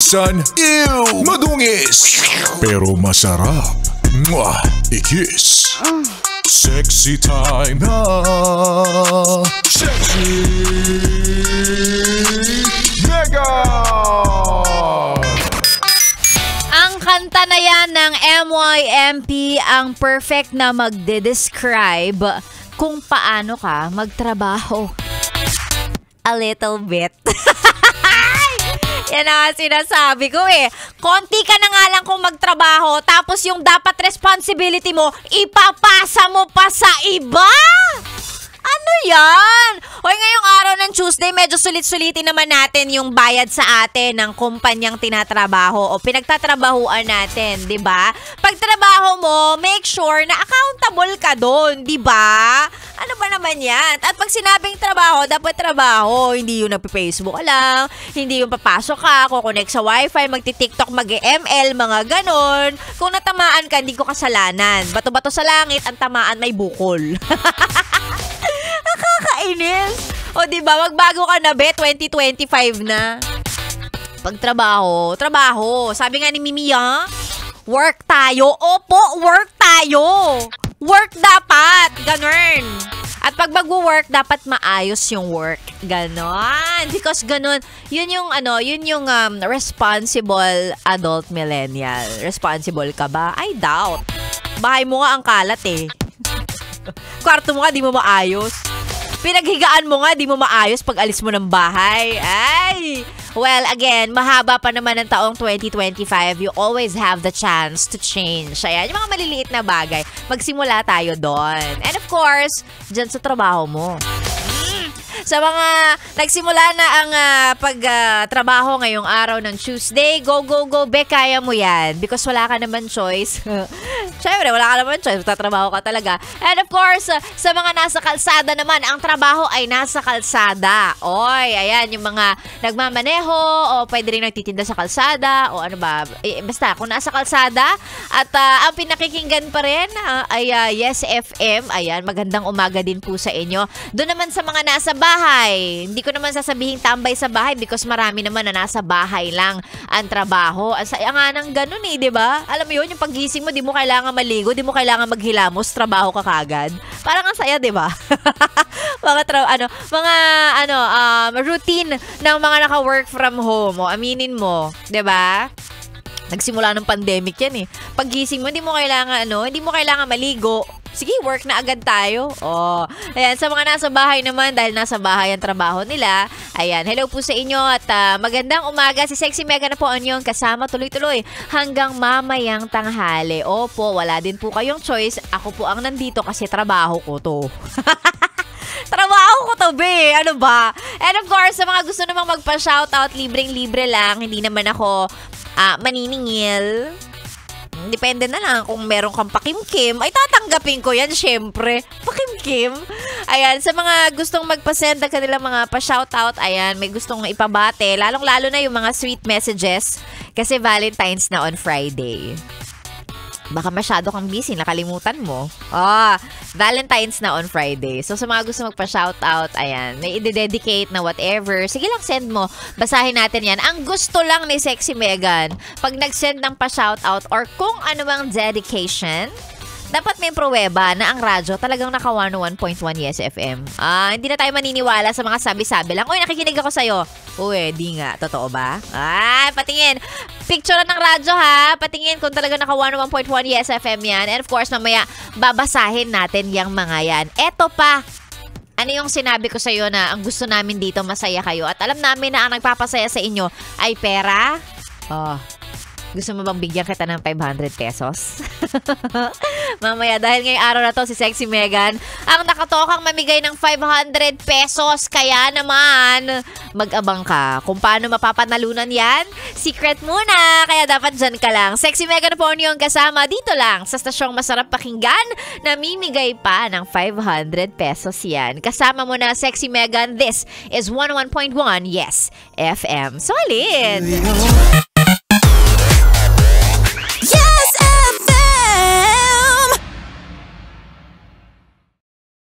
minsan, ew, madungis. Pero masarap. Mwah, i-kiss. Sexy time na. Sexy Mega! Ang kanta na yan ng MYMP ang perfect na magde-describe kung paano ka magtrabaho. A little bit. Yan ang sinasabi ko eh. Konti ka na nga lang kung magtrabaho, tapos yung dapat responsibility mo, ipapasa mo pa sa iba? Ano yan? Hoy, ngayong araw ng Tuesday, medyo sulit-sulitin naman natin yung bayad sa atin ng kumpanyang tinatrabaho o pinagtatrabahuan natin, di ba? Pagtrabaho mo, make sure na accountable ka doon, di ba? Ano ba naman yan? At pag sinabing trabaho, dapat trabaho. Hindi yung nagpe-Facebook lang, hindi yung papasok ka, kukonek sa wifi, magti-TikTok, mag-ML, mga ganon. Kung natamaan ka, hindi ko kasalanan. Bato-bato sa langit, ang tamaan may bukol. Nakakainis. O diba, magbago ka na be, 2025 na. Pagtrabaho, trabaho. Sabi nga ni Mimiya, work tayo. Opo, work tayo. Work dapat. Ganun. At pag mag-work, dapat maayos yung work. Ganon. Because ganon, yun yung responsible adult millennial. Responsible ka ba? I doubt. Bahay mo nga ang kalat eh. Kwarto mo nga, di mo maayos. Pinaghigaan mo nga, di mo maayos pag alis mo ng bahay. Ay! Well, again, mahaba pa naman ang taong 2025. You always have the chance to change. Ayan, yung mga maliliit na bagay. Magsimula tayo doon. And of course, dyan sa trabaho mo. Sa mga nagsimula na ang pagtrabaho ngayong araw ng Tuesday, go, go, go, be, kaya mo yan. Because wala ka naman choice. Siyempre, wala ka naman choice. Tatrabaho ka talaga. And of course, sa mga nasa kalsada naman, ang trabaho ay nasa kalsada. Oy, ayan, yung mga nagmamaneho o pwede rin nagtitinda sa kalsada o ano ba. Basta, kung nasa kalsada at ang pinakikinggan pa rin ay Yes FM. Ayan, magandang umaga din po sa inyo. Doon naman sa mga nasa bahay, hindi ko naman sasabihin tambay sa bahay because marami naman na nasa bahay lang ang trabaho. Ang saya nga ng ganun eh, di ba? Alam mo yun, yung paggising mo, di mo kailangan maligo, di mo kailangan maghilamos, trabaho ka kagad. Parang ang saya, di ba? Routine ng mga naka-work from home. O, aminin mo, di ba? Nagsimula ng pandemic yan eh. Paggising mo, hindi mo kailangan maligo. Sige, work na agad tayo. Oh, ayan, sa mga nasa bahay naman, dahil nasa bahay ang trabaho nila, ayan, hello po sa inyo at magandang umaga. Si Sexy Mega na po ang inyong kasama tuloy-tuloy hanggang mamayang tanghali. Opo, wala din po kayong choice. Ako po ang nandito kasi trabaho ko to. Trabaho ko to, be. Ano ba? And of course, sa mga gusto namang magpa-shoutout, libreng-libre lang. Hindi naman ako maniningil. Depende na lang kung meron kang pakimkim, ay tatanggapin ko yan, syempre. Pakimkim. Ayan, sa mga gustong magpasend ng kanilang mga pa-shoutout, ayan, may gustong ipabate, lalong-lalo na yung mga sweet messages kasi Valentine's na on Friday. Baka masyado kang busy, nakalimutan mo. Valentine's na on Friday. So, sa mga gusto magpa-shoutout, ayan, may i-dedicate na whatever. Sige lang, send mo. Basahin natin yan. Ang gusto lang ni Sexy Megan, pag nag-send ng pa-shoutout or kung ano mang dedication, dapat may pruweba na ang radyo talagang naka 101.1 Yes FM. Hindi na tayo maniniwala sa mga sabi-sabi lang. Uy, nakikinig ako sa'yo. Uy, di nga. Totoo ba? Patingin. Picture ng radyo ha. Patingin kung talagang naka 101.1 Yes FM yan. And of course, mamaya babasahin natin yung mga yan. Eto pa. Ano yung sinabi ko sa'yo na ang gusto namin dito masaya kayo at alam namin na ang nagpapasaya sa inyo ay pera? Gusto mo bang bigyan kita ng 500 pesos? Mamaya, dahil ngayong araw na to si Sexy Megan ang nakatokang mamigay ng 500 pesos. Kaya naman, mag-abang ka. Kung paano mapapanalunan yan, secret muna. Kaya dapat dyan ka lang. Sexy Megan po yung kasama dito lang sa stasyong masarap pakinggan. Namimigay pa ng 500 pesos yan. Kasama mo na Sexy Megan. This is 101.1 Yes FM. Solid!